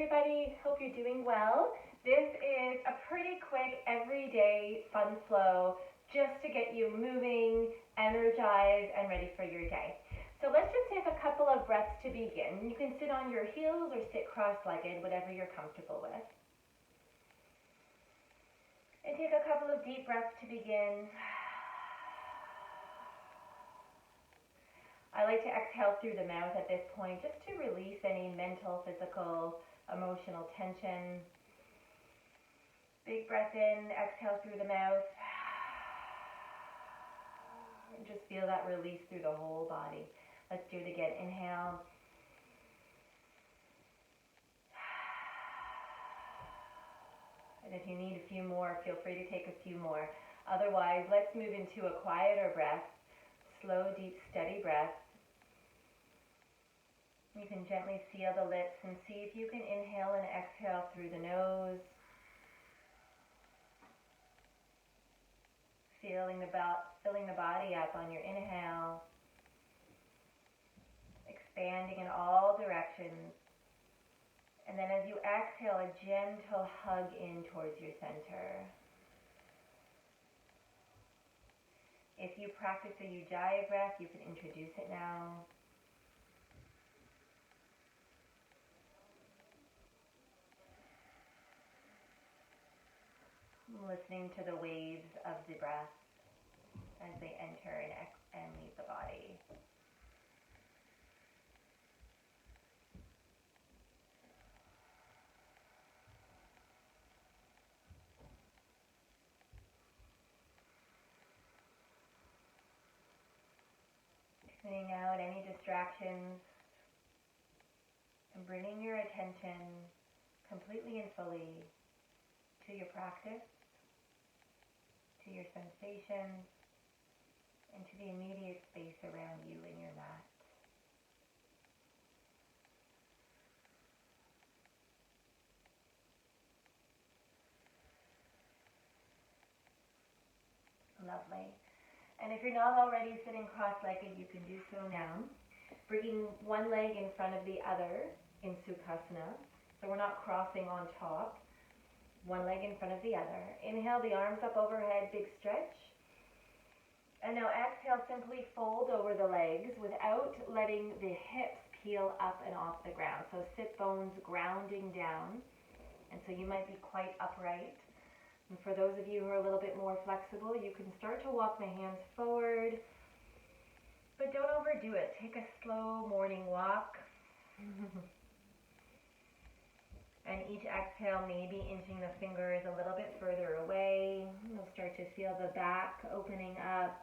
everybody. Hope you're doing well. This is a pretty quick, everyday fun flow just to get you moving, energized, and ready for your day. So let's just take a couple of breaths to begin. You can sit on your heels or sit cross-legged, whatever you're comfortable with. And take a couple of deep breaths to begin. I like to exhale through the mouth at this point just to release any mental, physical, emotional tension. Big breath in, exhale through the mouth. And just feel that release through the whole body. Let's do it again. Inhale. And if you need a few more, feel free to take a few more. Otherwise, let's move into a quieter breath. Slow, deep, steady breath. You can gently seal the lips and see if you can inhale and exhale through the nose. Filling the body up on your inhale. Expanding in all directions. And then as you exhale, a gentle hug in towards your center. If you practice a Ujjayi breath, you can introduce it now. Listening to the waves of the breath as they enter and leave the body. Cleaning out any distractions and bringing your attention completely and fully to your practice, to your sensations, and to the immediate space around you in your mat. Lovely. And if you're not already sitting cross-legged, you can do so now. Bringing one leg in front of the other in Sukhasana. So we're not crossing on top. One leg in front of the other. Inhale, the arms up overhead, big stretch. And now exhale, simply fold over the legs without letting the hips peel up and off the ground. So sit bones grounding down. And so you might be quite upright. And for those of you who are a little bit more flexible, you can start to walk the hands forward, but don't overdo it. Take a slow morning walk. And each exhale, maybe inching the fingers a little bit further away. You'll start to feel the back opening up.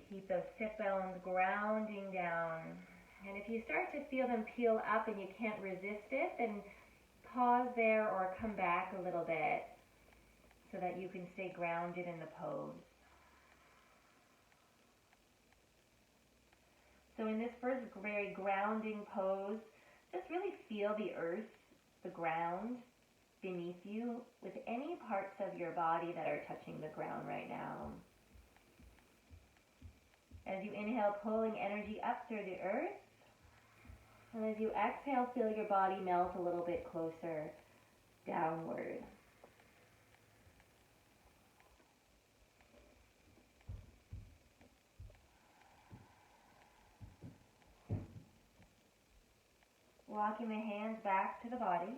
Keep those sit bones grounding down. And if you start to feel them peel up and you can't resist it, then pause there or come back a little bit so that you can stay grounded in the pose. So in this first very grounding pose, just really feel the earth, the ground beneath you with any parts of your body that are touching the ground right now. As you inhale, pulling energy up through the earth. And as you exhale, feel your body melt a little bit closer downward. Walking the hands back to the body.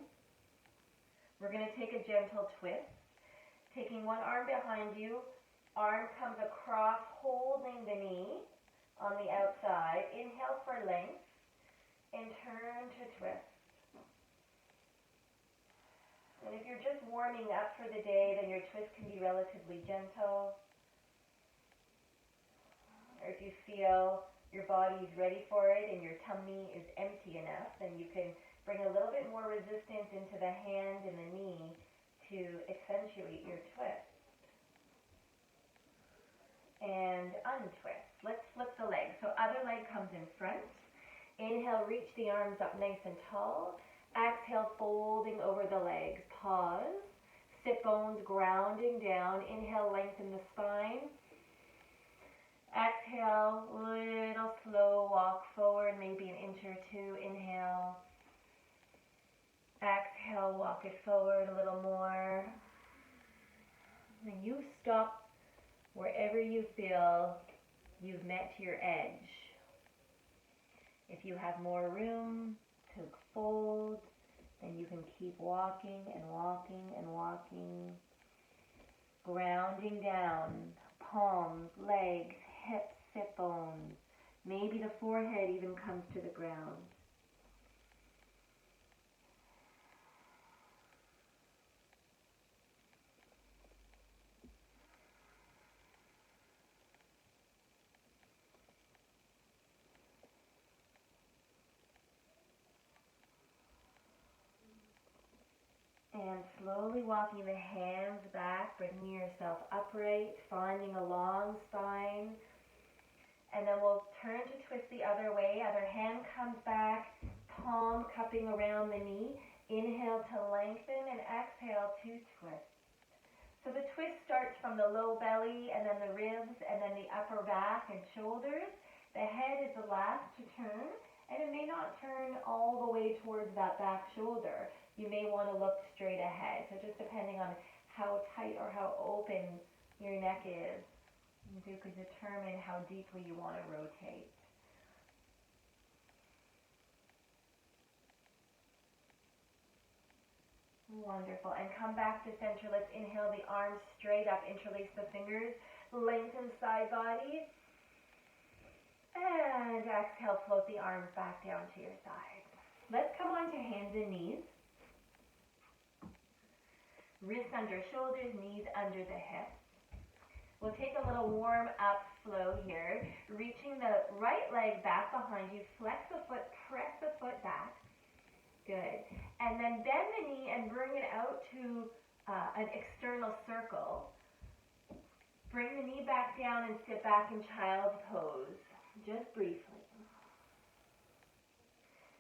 We're going to take a gentle twist. Taking one arm behind you, arm comes across, holding the knee on the outside. Inhale for length. And turn to twist. And if you're just warming up for the day, then your twist can be relatively gentle. Or if you feel your body is ready for it and your tummy is empty enough, then you can bring a little bit more resistance into the hand and the knee to accentuate your twist. And untwist. Let's flip the leg. So other leg comes in front. Inhale, reach the arms up nice and tall. Exhale, folding over the legs. Pause. Sit bones grounding down. Inhale, lengthen the spine. Exhale, little slow walk forward, maybe an inch or two. Inhale. Exhale, walk it forward a little more. And you stop wherever you feel you've met your edge. If you have more room to fold, then you can keep walking and walking and walking. Grounding down, palms, legs, hips, sit bones. Maybe the forehead even comes to the ground. And slowly walking the hands back, bringing yourself upright, finding a long spine. And then we'll turn to twist the other way. Other hand comes back, palm cupping around the knee. Inhale to lengthen and exhale to twist. So the twist starts from the low belly and then the ribs and then the upper back and shoulders. The head is the last to turn, and it may not turn all the way towards that back shoulder. You may want to look straight ahead. So just depending on how tight or how open your neck is, you can determine how deeply you want to rotate. Wonderful. And come back to center. Let's inhale the arms straight up. Interlace the fingers. Lengthen side body. And exhale, float the arms back down to your side. Let's come on to hands and knees. Wrists under shoulders, knees under the hips. We'll take a little warm up flow here. Reaching the right leg back behind you. Flex the foot, press the foot back. Good. And then bend the knee and bring it out to an external circle. Bring the knee back down and sit back in child's pose, just briefly.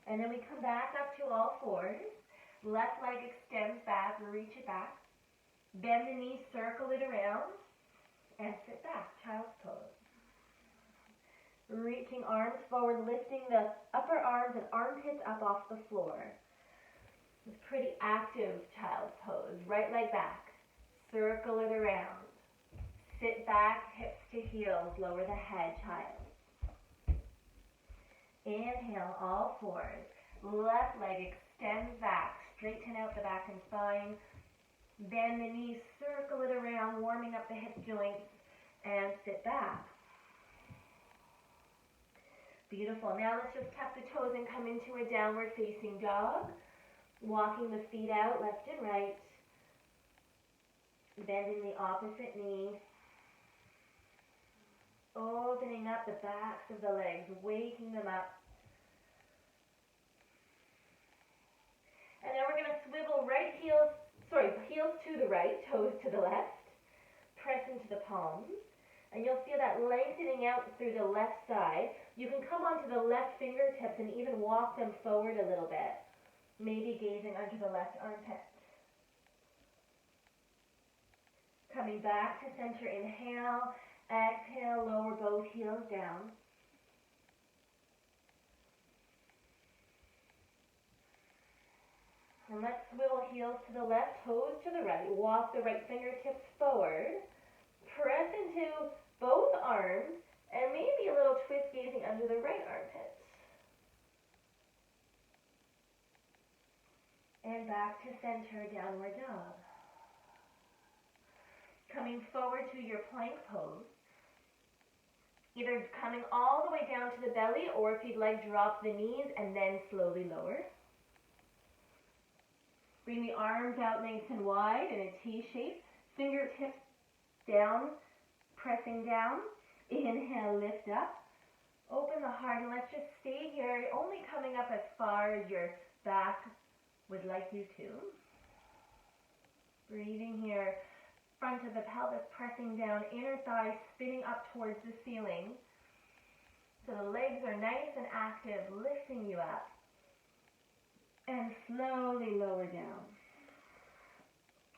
And then we come back up to all fours. Left leg extends back, reach it back. Bend the knee, circle it around, and sit back, child's pose. Reaching arms forward, lifting the upper arms and armpits up off the floor. It's pretty active child's pose. Right leg back, circle it around. Sit back, hips to heels, lower the head, child. Inhale, all fours. Left leg extends back, straighten out the back and spine. Bend the knees, circle it around, warming up the hip joints, and sit back. Beautiful. Now let's just tuck the toes and come into a downward facing dog. Walking the feet out, left and right. Bending the opposite knee. Opening up the backs of the legs, waking them up. And then we're going to swivel heels to the right, toes to the left. Press into the palms. And you'll feel that lengthening out through the left side. You can come onto the left fingertips and even walk them forward a little bit. Maybe gazing under the left armpit. Coming back to center, inhale. Exhale, lower both heels down. And let's swivel heels to the left, toes to the right. Walk the right fingertips forward. Press into both arms, and maybe a little twist gazing under the right armpit. And back to center, downward dog. Coming forward to your plank pose. Either coming all the way down to the belly, or if you'd like, drop the knees and then slowly lower. Bring the arms out nice and wide in a T shape. Fingertips down, pressing down. Inhale, lift up. Open the heart, and let's just stay here, only coming up as far as your back would like you to. Breathing here. Front of the pelvis pressing down, inner thigh spinning up towards the ceiling. So the legs are nice and active, lifting you up. And slowly lower down.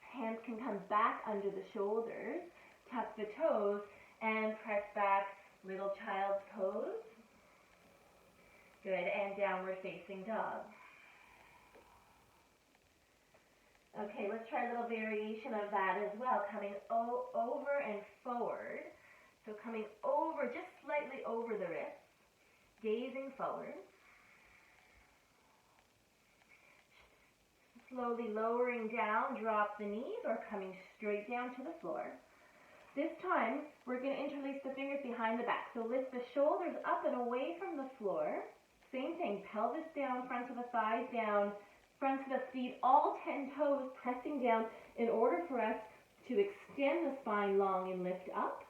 Hands can come back under the shoulders. Tuck the toes and press back, little child's pose. Good, and downward facing dog. Okay, let's try a little variation of that as well, coming over and forward. So coming over, just slightly over the wrist, gazing forward. Slowly lowering down, drop the knees or coming straight down to the floor. This time, we're going to interlace the fingers behind the back. So lift the shoulders up and away from the floor. Same thing, pelvis down, front of the thighs down, front of the feet, all 10 toes pressing down in order for us to extend the spine long and lift up.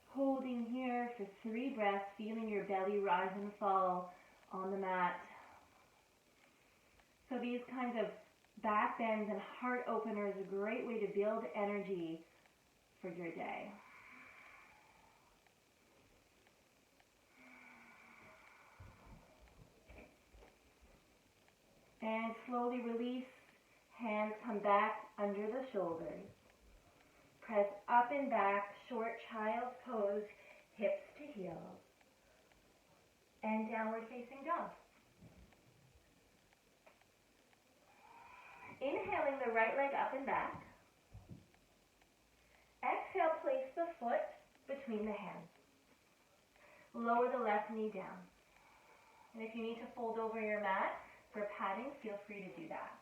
Holding here for 3 breaths, feeling your belly rise and fall on the mat. So these kinds of back bends and heart openers are a great way to build energy for your day. And slowly release, hands come back under the shoulders. Press up and back, short child's pose, hips to heels. And downward facing dog. Inhaling the right leg up and back. Exhale, place the foot between the hands. Lower the left knee down. And if you need to fold over your mat for padding, feel free to do that.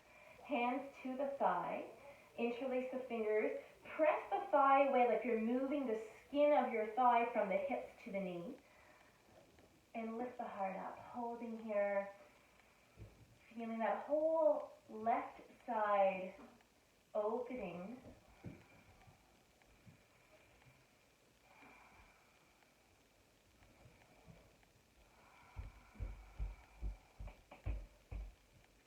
Hands to the thigh. Interlace the fingers. Press the thigh away like you're moving the skin of your thigh from the hips to the knee. And lift the heart up. Holding here. Feeling that whole left side opening.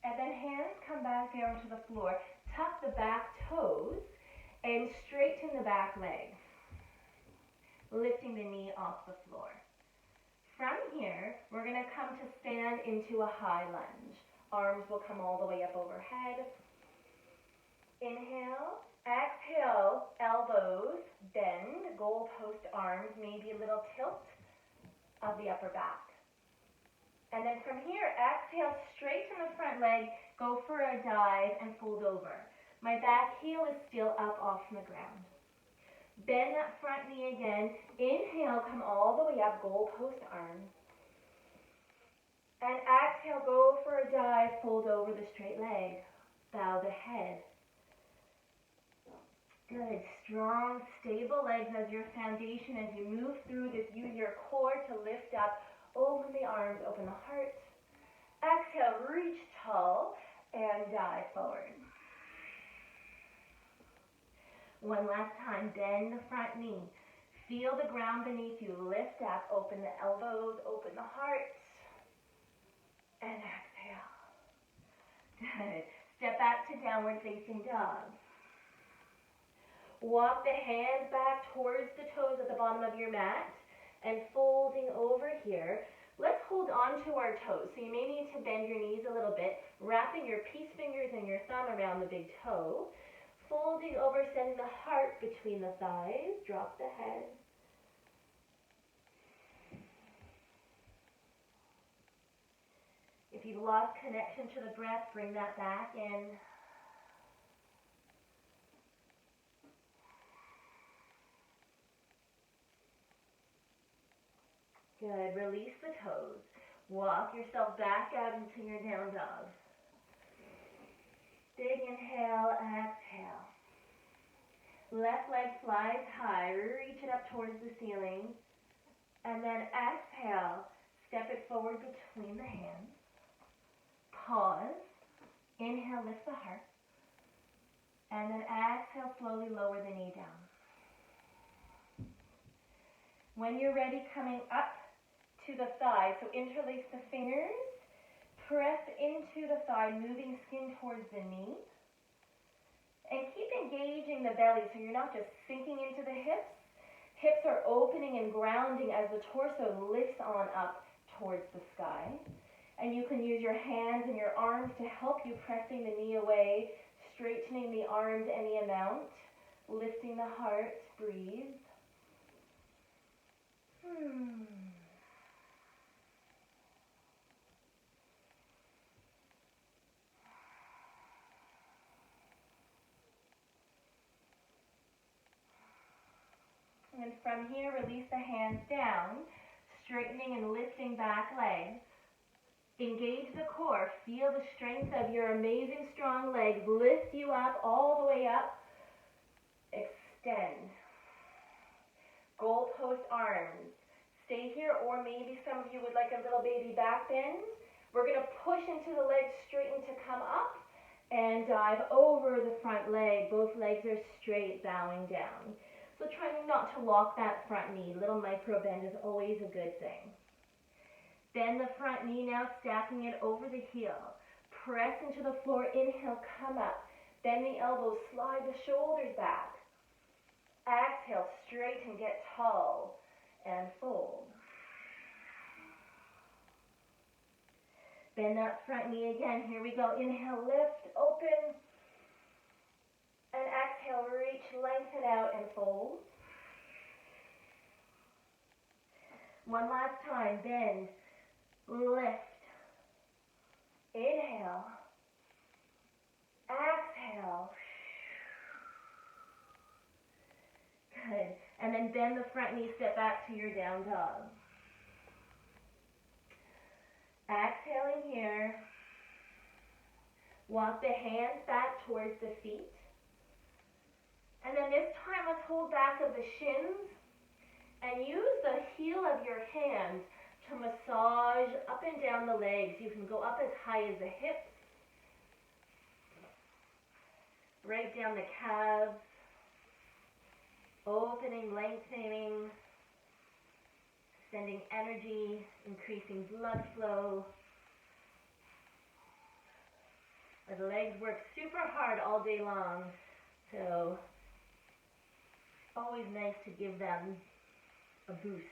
And then hands come back down to the floor. Tuck the back toes and straighten the back leg. Lifting the knee off the floor. From here, we're going to come to stand into a high lunge. Arms will come all the way up overhead. Inhale. Exhale, elbows bend, goalpost arms, maybe a little tilt of the upper back. And then from here, exhale, straighten the front leg, go for a dive and fold over. My back heel is still up off the ground. Bend that front knee again. Inhale, come all the way up, goalpost arms. And exhale, go for a dive, fold over the straight leg. Bow the head. Good. Strong, stable legs as your foundation. As you move through this, use your core to lift up. Open the arms, open the heart. Exhale, reach tall and dive forward. One last time, bend the front knee. Feel the ground beneath you. Lift up, open the elbows, open the heart. And exhale. Good. Step back to downward facing dog. Walk the hands back towards the toes at the bottom of your mat. And folding over here, let's hold on to our toes. So you may need to bend your knees a little bit, wrapping your peace fingers and your thumb around the big toe. Folding over, sending the heart between the thighs. Drop the head. If you've lost connection to the breath, bring that back in. Good. Release the toes. Walk yourself back out into your down dog. Big inhale, exhale. Left leg flies high. Reach it up towards the ceiling. And then exhale. Step it forward between the hands. Pause. Inhale, lift the heart. And then exhale, slowly lower the knee down. When you're ready, coming up to the thigh, so interlace the fingers, press into the thigh, moving skin towards the knee, and keep engaging the belly so you're not just sinking into the hips. Hips are opening and grounding as the torso lifts on up towards the sky. And you can use your hands and your arms to help you, pressing the knee away, straightening the arms any amount, lifting the heart. Breathe. then from here, release the hands down, straightening and lifting back legs. Engage the core. Feel the strength of your amazing strong legs lift you up all the way up. Extend. Goalpost arms. Stay here, or maybe some of you would like a little baby back bend. We're going to push into the legs, straighten to come up, and dive over the front leg. Both legs are straight, bowing down. So trying not to lock that front knee. Little micro bend is always a good thing. Bend the front knee now, stacking it over the heel. Press into the floor. Inhale, come up. Bend the elbows, slide the shoulders back. Exhale, straighten, get tall, and fold. Bend that front knee again. Here we go. Inhale, lift, open. And exhale, reach, lengthen out, and fold. One last time. Bend, lift. Inhale. Exhale. Good. And then bend the front knee, step back to your down dog. Exhaling here. Walk the hands back towards the feet. And then this time, let's hold back of the shins and use the heel of your hand to massage up and down the legs. You can go up as high as the hips, right down the calves, opening, lengthening, sending energy, increasing blood flow. The legs work super hard all day long, so always nice to give them a boost,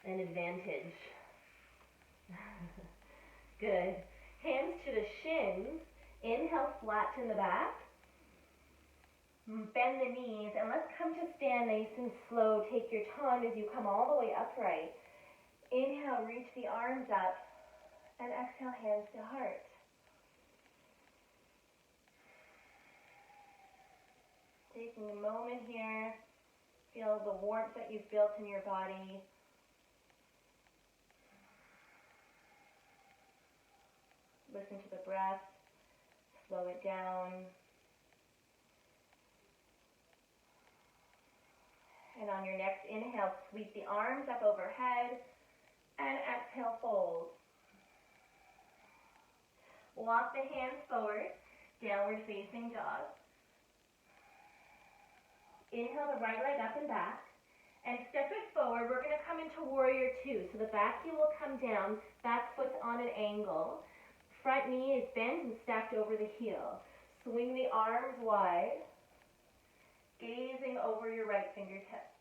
an advantage. Good. Hands to the shins. Inhale, flatten the back. Bend the knees, and let's come to stand nice and slow. Take your time as you come all the way upright. Inhale, reach the arms up, and exhale, hands to heart. Taking a moment here, feel the warmth that you've built in your body. Listen to the breath, slow it down. And on your next inhale, sweep the arms up overhead, and exhale, fold. Walk the hands forward, downward facing dog. Inhale the right leg up and back, and step it forward. We're going to come into warrior two. So the back heel will come down, back foot's on an angle. Front knee is bent and stacked over the heel. Swing the arms wide, gazing over your right fingertips.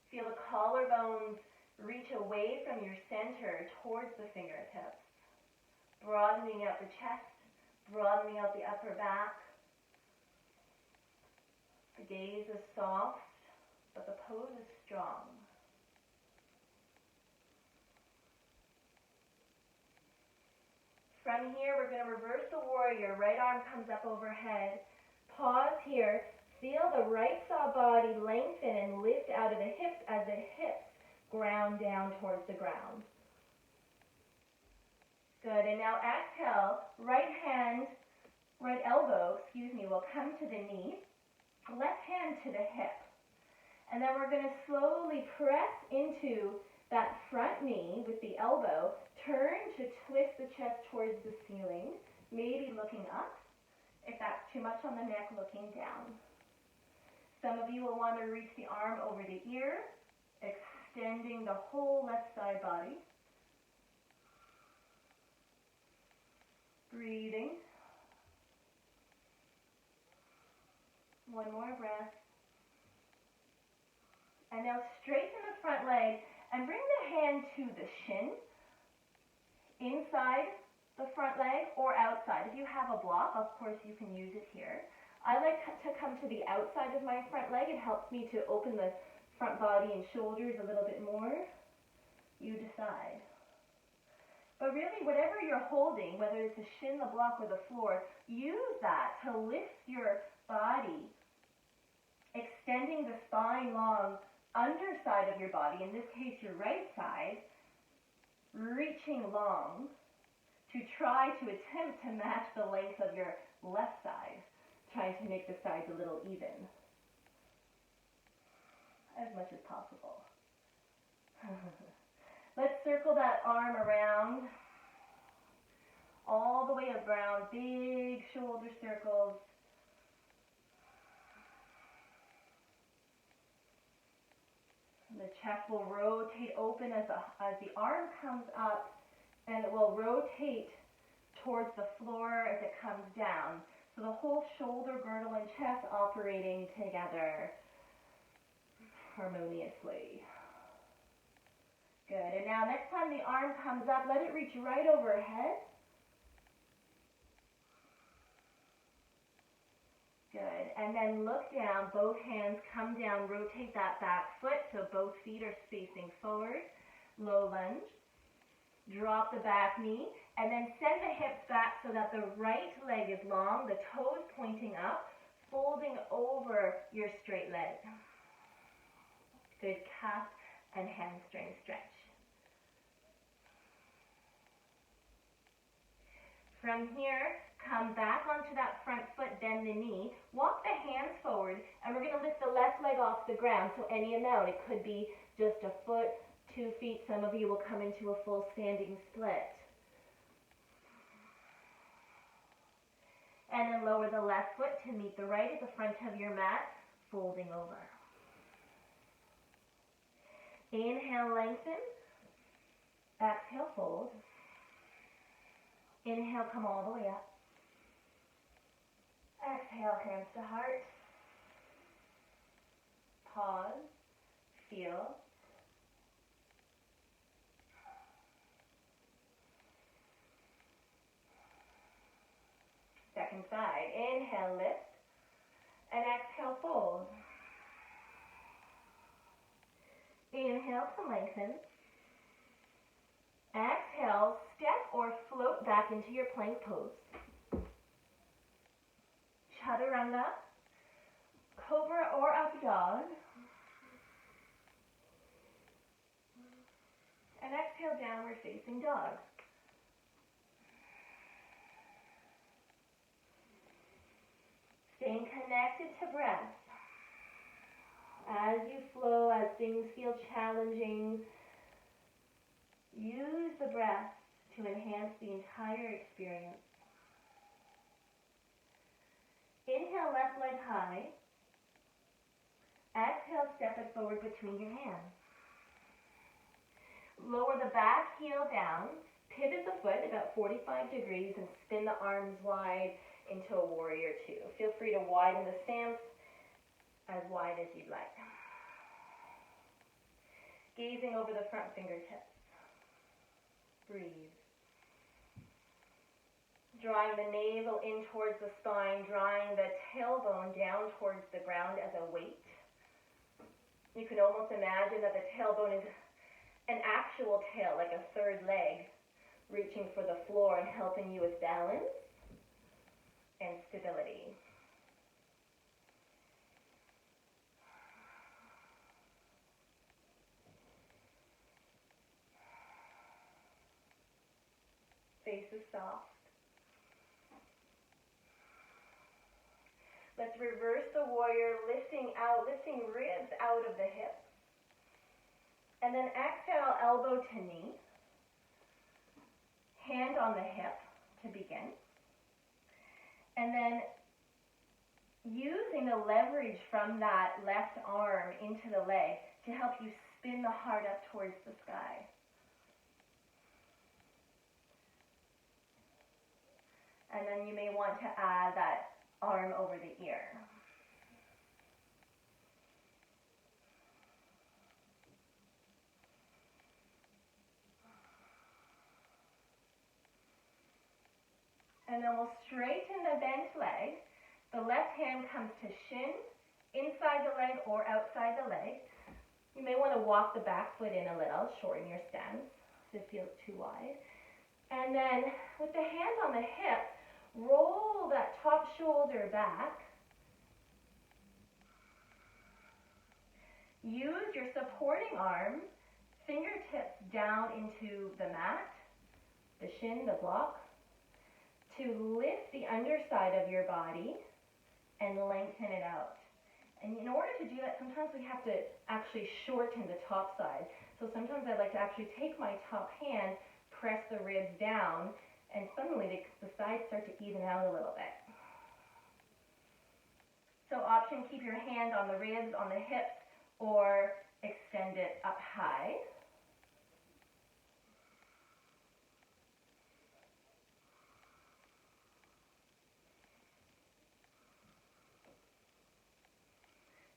Feel the collarbones reach away from your center towards the fingertips, broadening out the chest, broadening out the upper back. The gaze is soft, but the pose is strong. From here, we're going to reverse the warrior. Right arm comes up overhead. Pause here. Feel the right saw body lengthen and lift out of the hips as the hips ground down towards the ground. Good. And now exhale. Right elbow, will come to the knee. Left hand to the hip. And then we're going to slowly press into that front knee with the elbow. Turn to twist the chest towards the ceiling, maybe looking up. If that's too much on the neck, looking down. Some of you will want to reach the arm over the ear, extending the whole left side body. Breathing. One more breath. And now straighten the front leg and bring the hand to the shin, inside the front leg or outside. If you have a block, of course you can use it here. I like to come to the outside of my front leg. It helps me to open the front body and shoulders a little bit more. You decide. But really, whatever you're holding, whether it's the shin, the block, or the floor, use that to lift your body extending the spine long, underside of your body, in this case your right side, reaching long to try to attempt to match the length of your left side, trying to make the sides a little even, as much as possible. Let's circle that arm around, all the way around, big shoulder circles. The chest will rotate open as the arm comes up, and it will rotate towards the floor as it comes down. So the whole shoulder, girdle, and chest operating together harmoniously. Good. And now next time the arm comes up, let it reach right overhead. Good. And then look down, both hands come down, rotate that back foot so both feet are facing forward. Low lunge. Drop the back knee, and then send the hips back so that the right leg is long, the toes pointing up, folding over your straight leg. Good calf and hamstring stretch. From here, come back onto that front foot, bend the knee, walk the hands forward, and we're going to lift the left leg off the ground, so any amount. It could be just a foot, 2 feet, some of you will come into a full standing split. And then lower the left foot to meet the right at the front of your mat, folding over. Inhale, lengthen. Exhale, fold. Inhale, come all the way up. Exhale, hands to heart. Pause, feel. Second side. Inhale, lift, and exhale, fold. Inhale to lengthen. Exhale, step or float back into your plank pose. Chaturanga, cobra or up dog. And exhale, downward facing dog. Staying connected to breath. As you flow, as things feel challenging, use the breath to enhance the entire experience. Inhale, left leg high. Exhale, step it forward between your hands. Lower the back heel down. Pivot the foot about 45 degrees and spin the arms wide into a warrior two. Feel free to widen the stance as wide as you'd like. Gazing over the front fingertips. Breathe. Drawing the navel in towards the spine, drawing the tailbone down towards the ground as a weight. You can almost imagine that the tailbone is an actual tail, like a third leg, reaching for the floor and helping you with balance and stability. Face is soft. Let's reverse the warrior, lifting ribs out of the hips. And then exhale, elbow to knee. Hand on the hip to begin. And then using the leverage from that left arm into the leg to help you spin the heart up towards the sky. And then you may want to add that arm over the ear. And then we'll straighten the bent leg. The left hand comes to shin, inside the leg or outside the leg. You may want to walk the back foot in a little, shorten your stance if it feels too wide. And then with the hand on the hip, roll that top shoulder back. Use your supporting arms, fingertips down into the mat, the shin, the block, to lift the underside of your body and lengthen it out. And in order to do that, sometimes we have to actually shorten the top side. So sometimes I like to actually take my top hand, press the ribs down, and suddenly the sides start to even out a little bit. So option, keep your hand on the ribs, on the hips, or extend it up high.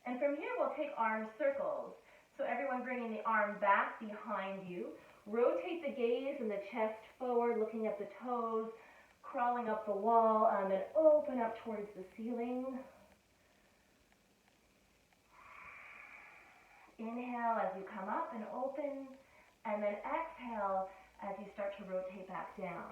And from here, we'll take arm circles. So everyone bringing the arm back behind you. Rotate the gaze and the chest forward, looking at the toes, crawling up the wall, and then open up towards the ceiling. Inhale as you come up and open, and then exhale as you start to rotate back down.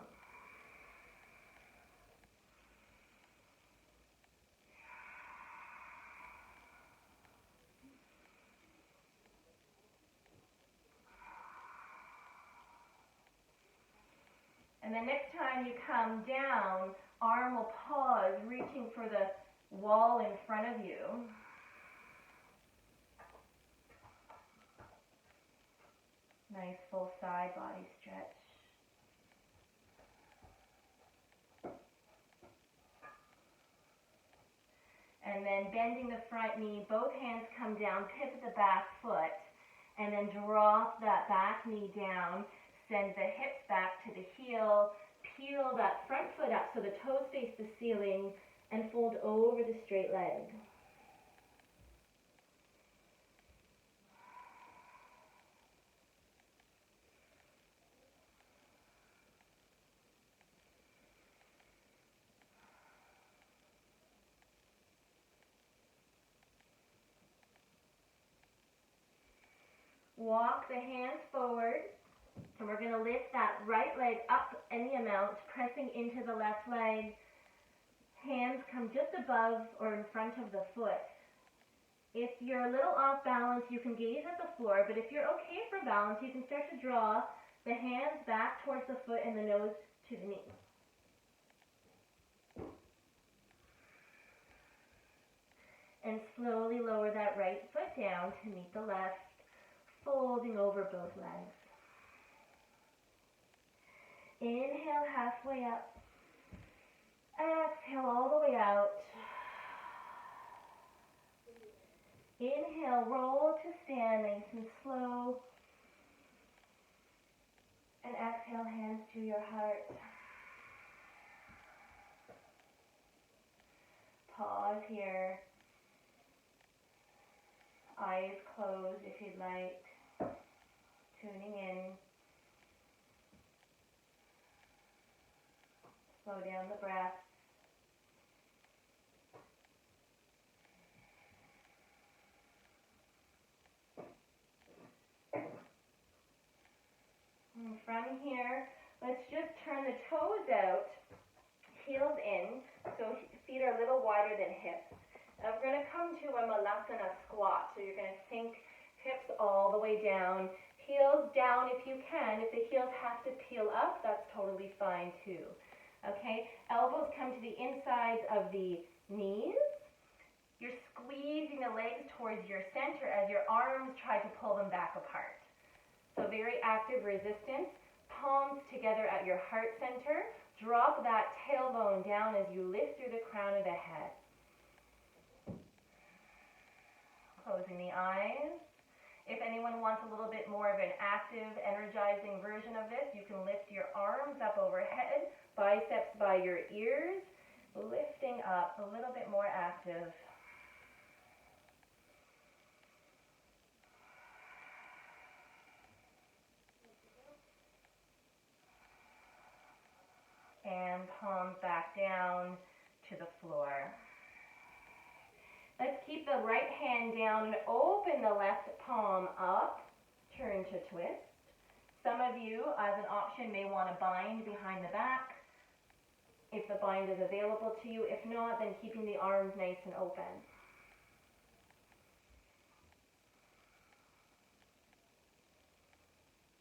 And then next time you come down, arm will pause, reaching for the wall in front of you. Nice full side body stretch. And then bending the front knee, both hands come down, pivot the back foot, and then drop that back knee down. Send the hips back to the heel, peel that front foot up so the toes face the ceiling, and fold over the straight leg. Walk the hands forward. So we're going to lift that right leg up any amount, pressing into the left leg. Hands come just above or in front of the foot. If you're a little off balance, you can gaze at the floor, but if you're okay for balance, you can start to draw the hands back towards the foot and the nose to the knee. And slowly lower that right foot down to meet the left, folding over both legs. Inhale halfway up. Exhale all the way out. Inhale, roll to stand nice and slow. And exhale, hands to your heart. Pause here. Eyes closed if you'd like. Tuning in. Slow down the breath. And from here, let's just turn the toes out, heels in, so feet are a little wider than hips. Now we're going to come to a Malasana squat, so you're going to sink hips all the way down, heels down if you can. If the heels have to peel up, that's totally fine too. Okay, elbows come to the insides of the knees. You're squeezing the legs towards your center as your arms try to pull them back apart. So very active resistance. Palms together at your heart center. Drop that tailbone down as you lift through the crown of the head. Closing the eyes. If anyone wants a little bit more of an active, energizing version of this, you can lift your arms up overhead, biceps by your ears, lifting up, a little bit more active. And palms back down to the floor. Let's keep the right hand down and open the left palm up. Turn to twist. Some of you, as an option, may want to bind behind the back if the bind is available to you. If not, then keeping the arms nice and open.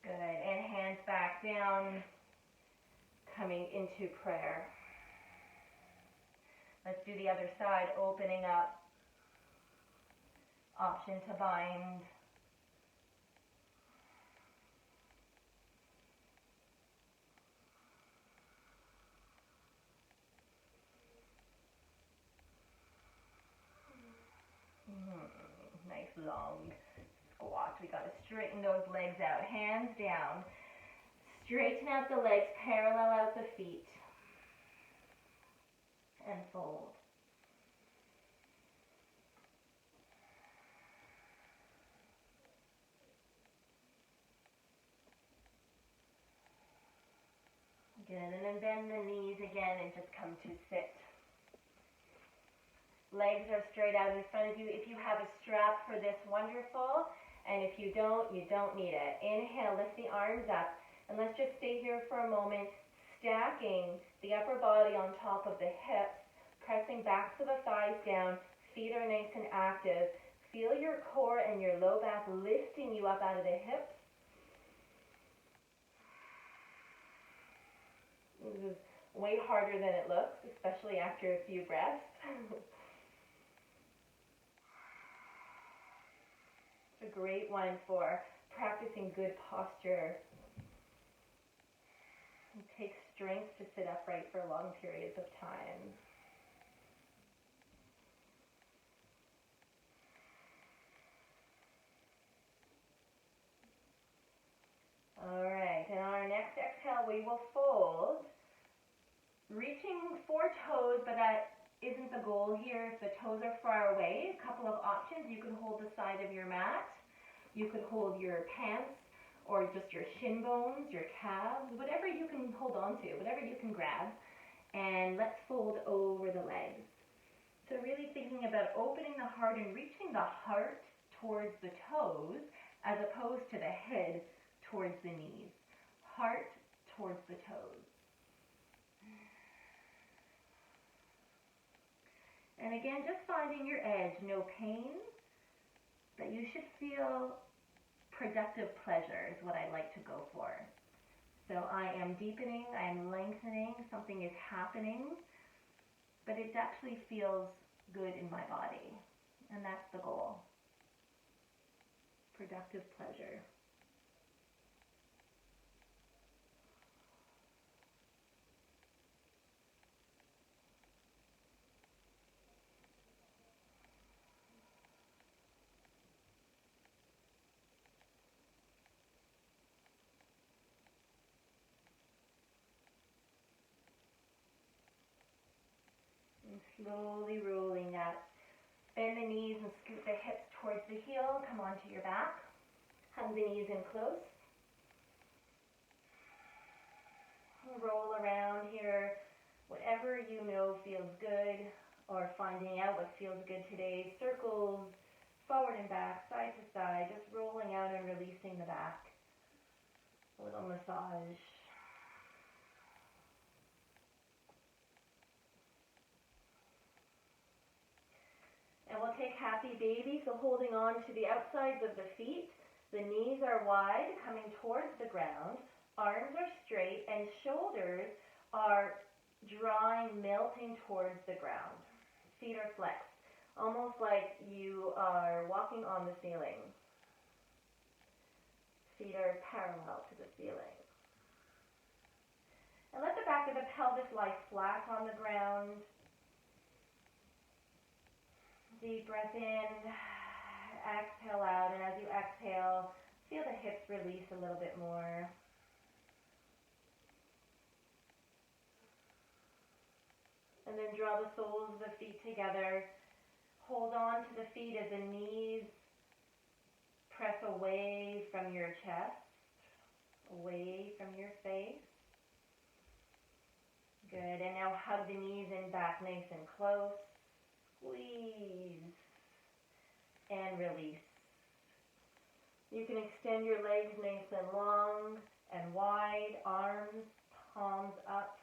Good. And hands back down, coming into prayer. Let's do the other side, opening up. Option to bind. Nice long squat. We got to straighten those legs out. Hands down. Straighten out the legs, parallel out the feet. And fold. Good. And then bend the knees again and just come to sit. Legs are straight out in front of you. If you have a strap for this, wonderful. And if you don't need it. Inhale, lift the arms up. And let's just stay here for a moment, stacking the upper body on top of the hips, pressing back to the thighs down. Feet are nice and active. Feel your core and your low back lifting you up out of the hips. This is way harder than it looks, especially after a few breaths. It's a great one for practicing good posture. It takes strength to sit upright for long periods of time. All right, and on our next exhale, we will fold, reaching for toes, but that isn't the goal here. If the toes are far away, a couple of options. You can hold the side of your mat. You could hold your pants or just your shin bones, your calves, whatever you can hold on to, whatever you can grab. And let's fold over the legs. So really thinking about opening the heart and reaching the heart towards the toes as opposed to the head towards the knees. Heart towards the toes. And again, just finding your edge, no pain, but you should feel productive pleasure is what I like to go for. So I am deepening, I am lengthening, something is happening, but it actually feels good in my body. And that's the goal. Productive pleasure. And slowly rolling up. Bend the knees and scoot the hips towards the heel. Come onto your back. Hug the knees in close. Roll around here. Whatever you know feels good, or finding out what feels good today. Circles, forward and back, side to side. Just rolling out and releasing the back. A little massage. And we'll take happy baby, so holding on to the outsides of the feet. The knees are wide, coming towards the ground. Arms are straight, and shoulders are drawing, melting towards the ground. Feet are flexed, almost like you are walking on the ceiling. Feet are parallel to the ceiling. And let the back of the pelvis lie flat on the ground. Deep breath in, exhale out, and as you exhale, feel the hips release a little bit more. And then draw the soles of the feet together. Hold on to the feet as the knees press away from your chest, away from your face. Good, and now hug the knees in back nice and close. Squeeze and release. You can extend your legs nice and long and wide, arms, palms up.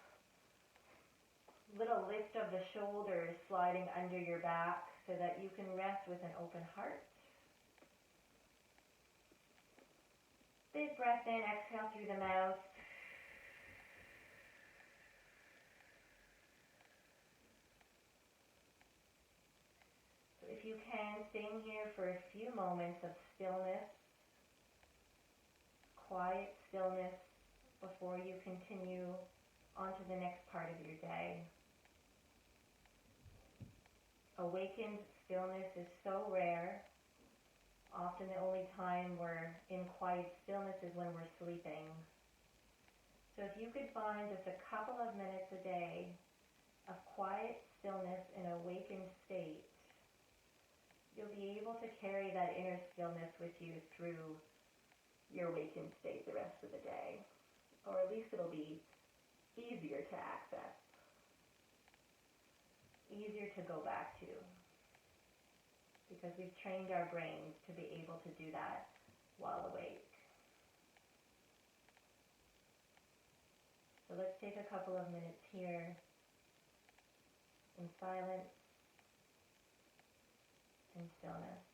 Little lift of the shoulders sliding under your back so that you can rest with an open heart. Big breath in, exhale through the mouth. So if you can, staying here for a few moments of stillness, quiet stillness, before you continue on to the next part of your day. Awakened stillness is so rare. Often the only time we're in quiet stillness is when we're sleeping. So if you could find just a couple of minutes a day of quiet stillness in an awakened state, you'll be able to carry that inner stillness with you through your awakened state the rest of the day. Or at least it'll be easier to access, easier to go back to, because we've trained our brains to be able to do that while awake. So let's take a couple of minutes here in silence and stillness.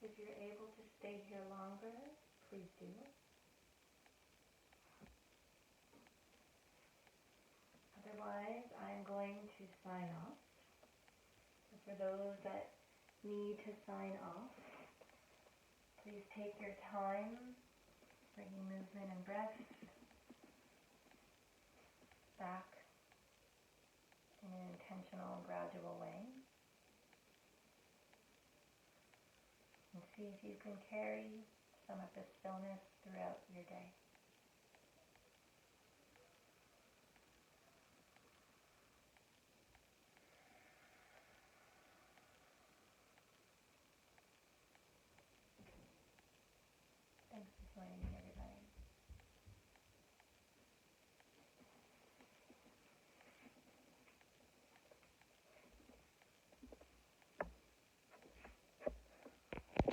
If you're able to stay here longer, please do. Otherwise, I'm going to sign off. So for those that need to sign off, please take your time, bringing movement and breath back in an intentional, gradual way. And see if you can carry some of the stillness throughout your day. Thanks for joining me, everybody.